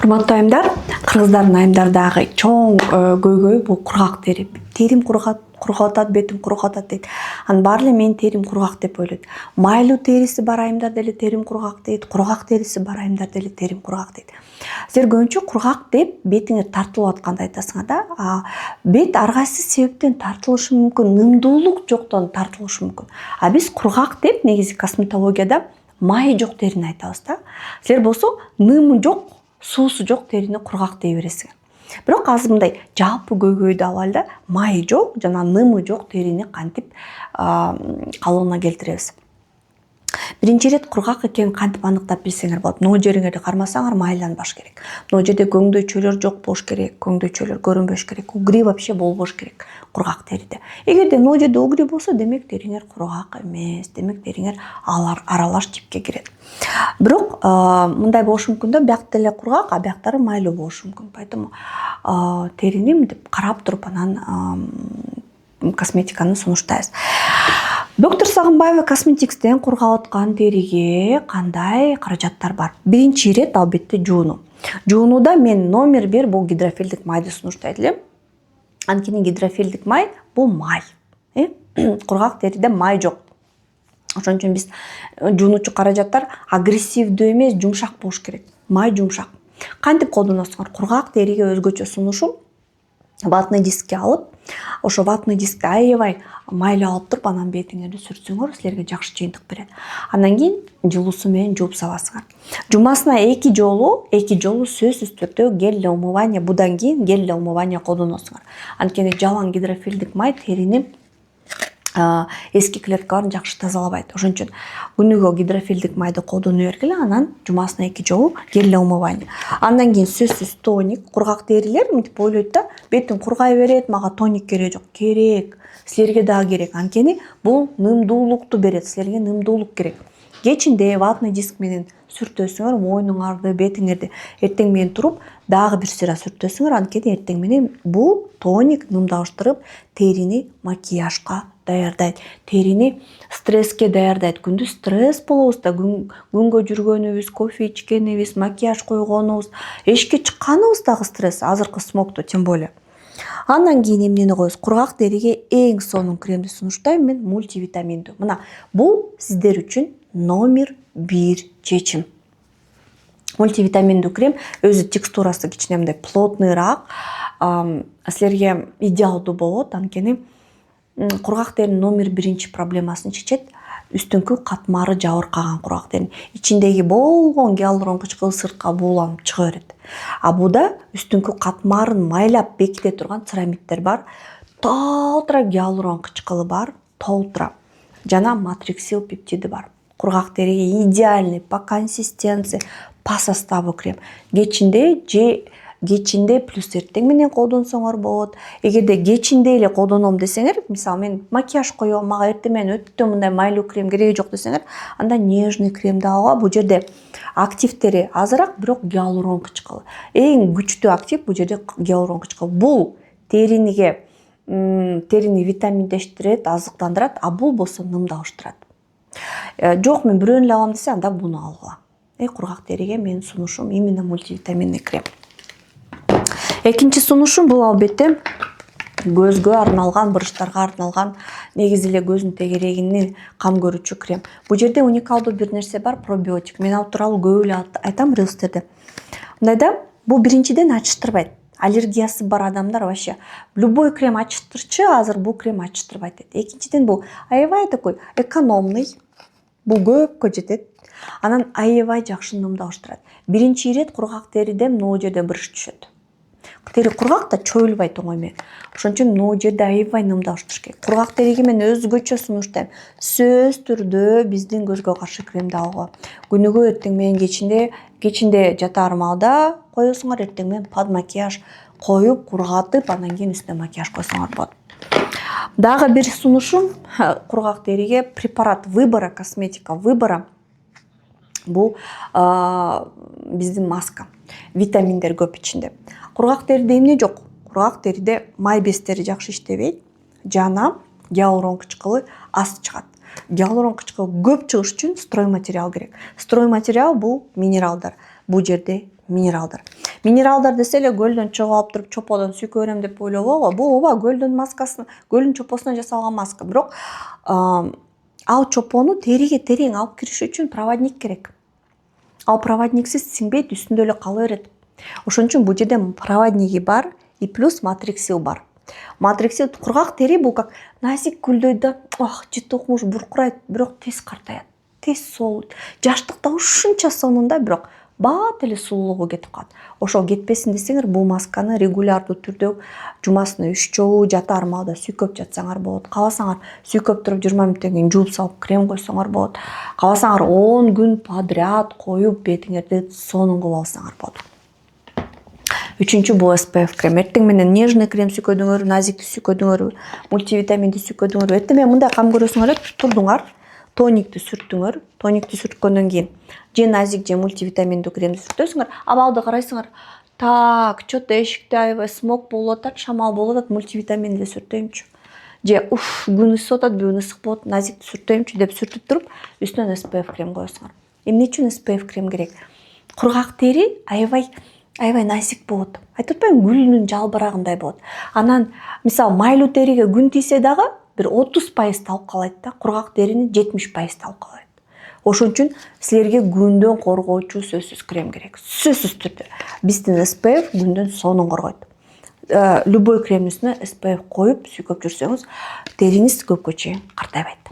Урматтуу айымдар, кыргыздардын айымдардагы чоң көйгөйү бул кургак тери. Терим кургап атат, бетим кургап атат дейт. Анын баары эле менин терим кургак деп ойлойт. Майлуу териси бар айымдар деле терим кургак дейт, кургак териси бар айымдар деле терим кургак дейт. Силер көбүнчө кургак деп бетиңер тартылып атканды айтасыңар да. Бет ар кайсы себептен тартылышы мүмкүн, нымдуулук жоктон тартылышы мүмкүн. А биз кургак деп негизи косметологияда май жок терини айтабыз да. Силер болсо нымы жок, суусу жок терини кургак дей бересиңер. Бирок азыр мындай жалпы көйгөйдү алалы да, майы жок жана нымы жок терини кантип калыбына келтиребиз. Биринчи ирет кургак экенин кантип аныктап билсеңер болот. Могу жериңерди кармасаңар майланбаш керек. Могу жерде көңдөйчөлөр жок болуш керек, көңдөйчөлөр көрүнбөш керек. Угри вообще болбош керек кургак териде. Эгерде могу жерде угри болсо, демек териңер кургак эмес, демек териңер аралаш типке кирет. Бирок мындай болушу мүмкүн да, биякта эле кургак, а бияктары майлуу болушу мүмкүн. Поэтому терини мынтип карап туруп анан косметиканы сунуштайбыз. Доктор Сагынбаева Косметикстен кургап аткан териге кандай каражаттар бар? Биринчи ирет албетте жууну. Жуунуда мен номер 1 бул гидрофилдик майды сунуштайт элем. Анткени гидрофилдик май бул май. Кургак териде май жок. Ошон үчүн биз жуунучу каражаттар агрессивдүү эмес, жумшак болуш керек. Май жумшак. Кантип колдоносуңар? Кургак териге өзгөчө сунушум ватный дискке алып, ошо ватный дискти аябай майлап алып туруп, анан бетиңерди сүртсөңөр, силерге жакшы жыйынтык берет. Андан кийин жылуусу менен жууп саласыңар. Жумасына 2 жолу сөзсүз түрдө гель для умывания, будан кийин гель для умывания колдоносуңар. Анткени жалаң гидрофилдик май терини эски клеткаларын жакшы тазалабайт. Ошон үчүн күнүгө гидрофилдик майды колдоно бергиле, анан жумасына 2 жолу гель для умывания. Андан кийин сөзсүз тоник. Кургак терилер мынтип ойлойт да, бетим кургай берет, мага тоник кереги жок. Керек. Силерге дагы керек. Анткени бул нымдуулукту берет. Силерге нымдуулук керек. Кечинде ватный диск менен сүртөсүңөр, мойнуңарды, бетиңерди. Эртең менен туруп дагы бир сыйра сүртөсүңөр. Анткени эртең менен бул тоник нымдаштырып, терини макияжга даярдайт. Терини стресске даярдайт. Күндүз стресс болобуз да, күнгө жүргөнүбүз, кофе ичкенибиз, макияж койгонубуз, эшикке чыкканыбыз дагы стресс. Азыркы смогто тем более. Андан кийин эмнени коебуз? Кургак териге эң сонун кремди сунуштайм мен, мультивитаминдүү. Мына бул сиздер үчүн номер 1 чечим. Мультивитаминдүү крем өзү текстурасы кичине мындай плотныйраак, силерге идеалдуу болот. Анткени кургак теринин номер 1 проблемасын чечет. Үстүңкү катмары жабыркаган кургак теринин. Ичиндеги болгон гиалурон кычкыл сыртка бууланып чыга берет. А буда үстүңкү катмарын майлап беките турган церамиддер бар. Толтура гиалурон кычкылы бар, толтура. Жана матриксил пептиди бар. Кургак териге идеальный по консистенции, по составу крем. Кечинде плюс эртең менен колдонсоңор болот. Эгерде кечинде эле колдоном десеңер, мисалы мен макияж коём, мага эртең менен өтө мындай майлуу крем кереги жок десеңер, анда нежный кремди алууга. Бул жерде активтери азыраак, бирок гиалурон кычкылы. Эң күчтүү актив бул жерде гиалурон кычкылы. Бул терини витаминдештирет, азыктандырат, а бул болсо нымдалыштырат. Жок, мен бирөөнү эле алам десе, анда буну алгыла. Кургак териге менин сунушум именно мультивитаминный крем. Экинчи сунушум бул албетте көзгө арналган, буручтарга арналган, негизи эле көздүн тегерегинин кам көрүүчү крем. Бул жерде уникалдуу бир нерсе бар, пробиотик. Мен ал тууралуу көп эле айтам рилстерде. Мындайда бул биринчиден ачыштырбайт. Аллергиясы бар адамдар вообще любой крем ачыштырчы, азыр бул крем ачыштырбайт дейт. Экинчиден бул аябай такой экономный. Бул көпкө жетет. Анан аябай жакшы нымдалыштырат. Биринчи ирет кургак териде могу жерде бир иш түшөт. Тери кургак да чоюлбайт оңой менен. Ошон үчүн могу жерде аябай нымдалыштырыш керек. Кургак териге мен өзгөчө сунуштайм. Сөз түрдө биздин көзгө каршы кремди алууга. Күнүгө эртең менен кечинде жатаар маалда коесуңар, эртең менен под макияж коюп, кургатып, андан кийин үстүнө макияж койсоңор болот. Дагы бир сунушум кургак териге препарат выбора, косметика выбора. Бул биздин маска. Витаминдер көп ичинде. Кургак териде эмне жок? Кургак териде май безтери жакшы иштебейт, жана гиалурон кычкылы аз чыгат. Гиалурон кычкылы көп чыгыш үчүн строй материал керек. Строй материал бул минералдар. Бул жерде минералдар. Минералдар десе эле көлдөн чыгып алып туруп чоподон сүйкөп берем деп ойлобогу. Бул ооба көлдүн маскасы, көлдүн чопосунан жасалган маска. Бирок ал чопону териге терең алып кириш үчүн проводник керек. Ал проводниксиз сиңбейт, үстүндө эле кала берет. Ошон үчүн бул жерде проводниги бар и плюс матриксил бар. Матриксил кургак тери бул как назик гүлдөйт да, жыты окмуш буркурайт, бирок тез картаят, тез солут. Жаштыкта ушунча сонун да, бирок бат эле сулуулугу кетип калат. Ошол кетпесин десеңер, бул масканы регулярдуу түрдө жумасына 3 жолу жата армаада сүйкөп жатсаңар болот. Кааласаңар сүйкөп туруп 20 мүнөттөн кийин жууп салып крем койсоңор болот. Кааласаңар 10 күн подряд коюп бетиңерди сонун кылып алсаңар болот. Үчүнчү бул SPF крем. Эртең менен нежный крем сүйкөдүңөр, назикти сүйкөдүңөр, мультивитаминди сүйкөдүңөр. Эртең менен мындай кам көрөсүңөр, турдуңар, тоникти сүрттүңөр. Тоникти сүрткөндөн кийин же назик же мультивитаминдүү кремди сүртөсүңөр. Абалды карайсыңар. Так, что-то эшикте аябай смог болуп атат, шамал болуп атат, мультивитаминди сүртөйүмчү. Же күн ысып атат, бүгүн ысык болот, назикти сүртөйүмчү деп сүртүп туруп, үстүнөн SPF крем коесуңар. Эмне үчүн SPF крем керек? Кургак тери аябай назик болот. Айтып атпаймынбы, гүлдүн жалбырагындай болот. Анан мисалы майлуу териге күн тийсе дагы бир 30% алып калайт да, кургак терини 70% алып калайт. Ошон үчүн силерге күндөн коргоочу сөзсүз крем керек. Сөзсүз түрдө. Биздин SPF күндөн сонун коргойт. Любой кремдин үстүнө SPF коюп сүйкөп жүрсөңүз, териңиз көпкө чейин картайбайт.